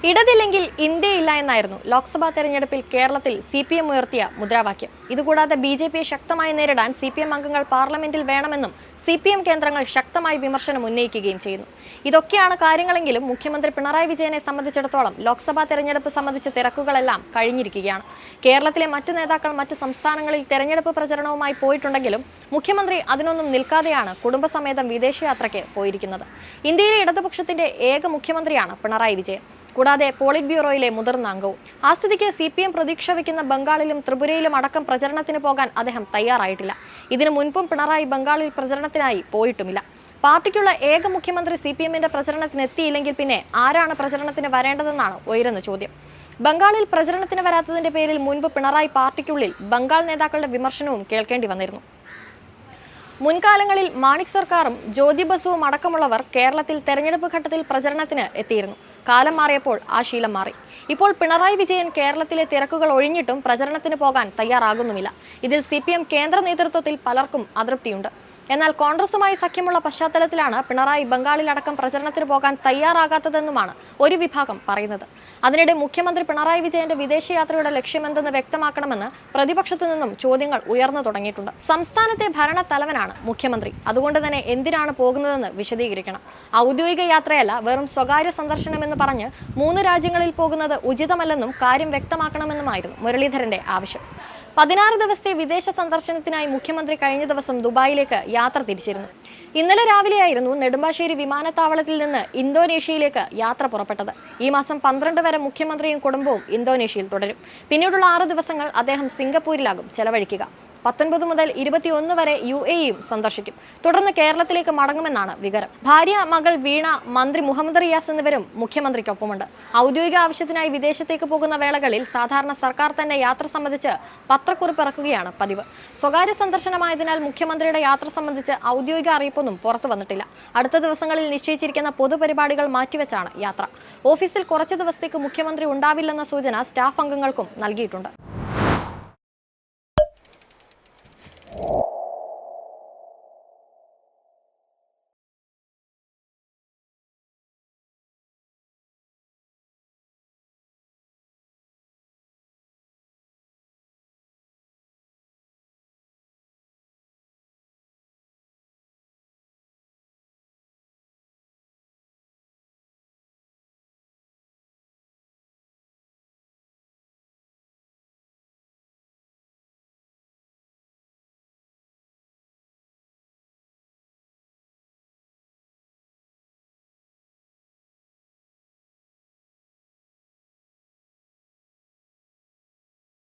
ഇടതില്ലെങ്കിൽ ഇന്ത്യയില്ല എന്നായിരുന്നു ലോക്സഭാ തെരഞ്ഞെടുപ്പിൽ കേരളത്തിൽ CPM ഉയർത്തിയ മുദ്രാവാക്യം. ഇതുകൂടാതെ BJPയെ ശക്തമായി നേരിടാൻ CPM അംഗങ്ങൾ പാർലമെന്റിൽ വേണമെന്നും CPM കേന്ദ്രങ്ങൾ ശക്തമായി വിമർശനം ഉന്നയിക്കുകയും ചെയ്യുന്നു. ഇതൊക്കെയാണ് കാര്യങ്ങളെങ്കിലും മുഖ്യമന്ത്രി പിണറായി വിജയനെ സംബന്ധിച്ചിടത്തോളം ലോക്സഭാ തെരഞ്ഞെടുപ്പ് സംബന്ധിച്ച തിരക്കുകളെല്ലാം കഴിഞ്ഞിരിക്കുകയാണ്. കേരളത്തിലെ മറ്റ് നേതാക്കൾ മറ്റ് സംസ്ഥാനങ്ങളിൽ തെരഞ്ഞെടുപ്പ് പ്രചരണവുമായി പോയിട്ടുണ്ടെങ്കിലും മുഖ്യമന്ത്രി അതിനൊന്നും നിൽക്കാതെയാണ് കുടുംബസമേതം വിദേശയാത്രയ്ക്ക് പോയിരിക്കുന്നത്. ഇന്ത്യയിലെ ഇടതുപക്ഷത്തിന്റെ ഏക മുഖ്യമന്ത്രിയാണ് പിണറായി വിജയൻ. കൂടാതെ പോളിറ്റ് ബ്യൂറോയിലെ മുതിർന്ന അംഗവും. ആ സ്ഥിതിക്ക് CPM പ്രതീക്ഷ വയ്ക്കുന്ന ബംഗാളിലും ത്രിപുരയിലും അടക്കം പ്രചരണത്തിന് പോകാൻ അദ്ദേഹം തയ്യാറായിട്ടില്ല. ഇതിനു മുൻപും പിണറായി ബംഗാളിൽ പ്രചരണത്തിനായി പോയിട്ടുമില്ല. പാർട്ടിക്കുള്ള ഏക മുഖ്യമന്ത്രി CPMന്റെ പ്രചരണത്തിന് എത്തിയില്ലെങ്കിൽ പിന്നെ ആരാണ് പ്രചരണത്തിന് വരേണ്ടതെന്നാണ് ഉയരുന്ന ചോദ്യം. ബംഗാളിൽ പ്രചരണത്തിന് വരാത്തതിന്റെ പേരിൽ മുൻപ് പിണറായി പാർട്ടിക്കുള്ളിൽ ബംഗാൾ നേതാക്കളുടെ വിമർശനവും കേൾക്കേണ്ടി വന്നിരുന്നു. മുൻകാലങ്ങളിൽ മാണിക് സർക്കാരും ജ്യോതി ബസുവും അടക്കമുള്ളവർ കേരളത്തിൽ തെരഞ്ഞെടുപ്പ് ഘട്ടത്തിൽ പ്രചരണത്തിന് എത്തിയിരുന്നു. കാലം മാറിയപ്പോൾ ആ ശീലം മാറി. ഇപ്പോൾ പിണറായി വിജയൻ കേരളത്തിലെ തിരക്കുകൾ ഒഴിഞ്ഞിട്ടും പ്രചരണത്തിന് പോകാൻ തയ്യാറാകുന്നുമില്ല. ഇതിൽ CPM കേന്ദ്ര നേതൃത്വത്തിൽ പലർക്കും അതൃപ്തിയുണ്ട്. എന്നാൽ കോൺഗ്രസുമായി സഖ്യമുള്ള പശ്ചാത്തലത്തിലാണ് പിണറായി ബംഗാളിലടക്കം പ്രചരണത്തിന് പോകാൻ തയ്യാറാകാത്തതെന്നുമാണ് ഒരു വിഭാഗം പറയുന്നത്. അതിനിടെ മുഖ്യമന്ത്രി പിണറായി വിജയന്റെ വിദേശയാത്രയുടെ ലക്ഷ്യമെന്തെന്ന് വ്യക്തമാക്കണമെന്ന് പ്രതിപക്ഷത്തു നിന്നും ചോദ്യങ്ങൾ ഉയർന്നു തുടങ്ങിയിട്ടുണ്ട്. സംസ്ഥാനത്തെ ഭരണ തലവനാണ് മുഖ്യമന്ത്രി. അതുകൊണ്ട് തന്നെ എന്തിനാണ് പോകുന്നതെന്ന് വിശദീകരിക്കണം. ഔദ്യോഗിക യാത്രയല്ല, വെറും സ്വകാര്യ സന്ദർശനമെന്ന് പറഞ്ഞ് 3 രാജ്യങ്ങളിൽ പോകുന്നത് ഉചിതമല്ലെന്നും കാര്യം വ്യക്തമാക്കണമെന്നുമായിരുന്നു മുരളീധരന്റെ ആവശ്യം. 16 ദിവസത്തെ വിദേശ സന്ദർശനത്തിനായി മുഖ്യമന്ത്രി കഴിഞ്ഞ ദിവസം ദുബായിലേക്ക് യാത്ര തിരിച്ചിരുന്നു. ഇന്നലെ രാവിലെയായിരുന്നു നെടുമ്പാശ്ശേരി വിമാനത്താവളത്തിൽ നിന്ന് ഇന്തോനേഷ്യയിലേക്ക് യാത്ര പുറപ്പെട്ടത്. ഈ മാസം 12 വരെ മുഖ്യമന്ത്രിയും കുടുംബവും ഇന്തോനേഷ്യയിൽ തുടരും. പിന്നീടുള്ള 6 ദിവസങ്ങൾ അദ്ദേഹം സിംഗപ്പൂരിലാകും ചെലവഴിക്കുക. 19 മുതൽ 21 വരെ UAEയും സന്ദർശിക്കും. തുടർന്ന് കേരളത്തിലേക്ക് മടങ്ങുമെന്നാണ് വിവരം. ഭാര്യ, മകൾ വീണ, മന്ത്രി മുഹമ്മദ് റിയാസ് എന്നിവരും മുഖ്യമന്ത്രിക്കൊപ്പമുണ്ട്. ഔദ്യോഗിക ആവശ്യത്തിനായി വിദേശത്തേക്ക് പോകുന്ന വേളകളിൽ സാധാരണ സർക്കാർ തന്നെ യാത്ര സംബന്ധിച്ച് പത്രക്കുറിപ്പ് ഇറക്കുകയാണ് പതിവ്. സ്വകാര്യ സന്ദർശനമായതിനാൽ മുഖ്യമന്ത്രിയുടെ യാത്ര സംബന്ധിച്ച് ഔദ്യോഗിക അറിയിപ്പൊന്നും പുറത്തു വന്നിട്ടില്ല. അടുത്ത ദിവസങ്ങളിൽ നിശ്ചയിച്ചിരിക്കുന്ന പൊതുപരിപാടികൾ മാറ്റിവെച്ചാണ് യാത്ര. ഓഫീസിൽ കുറച്ച് ദിവസത്തേക്ക് മുഖ്യമന്ത്രി ഉണ്ടാവില്ലെന്ന സൂചന സ്റ്റാഫ് അംഗങ്ങൾക്കും നൽകിയിട്ടുണ്ട്.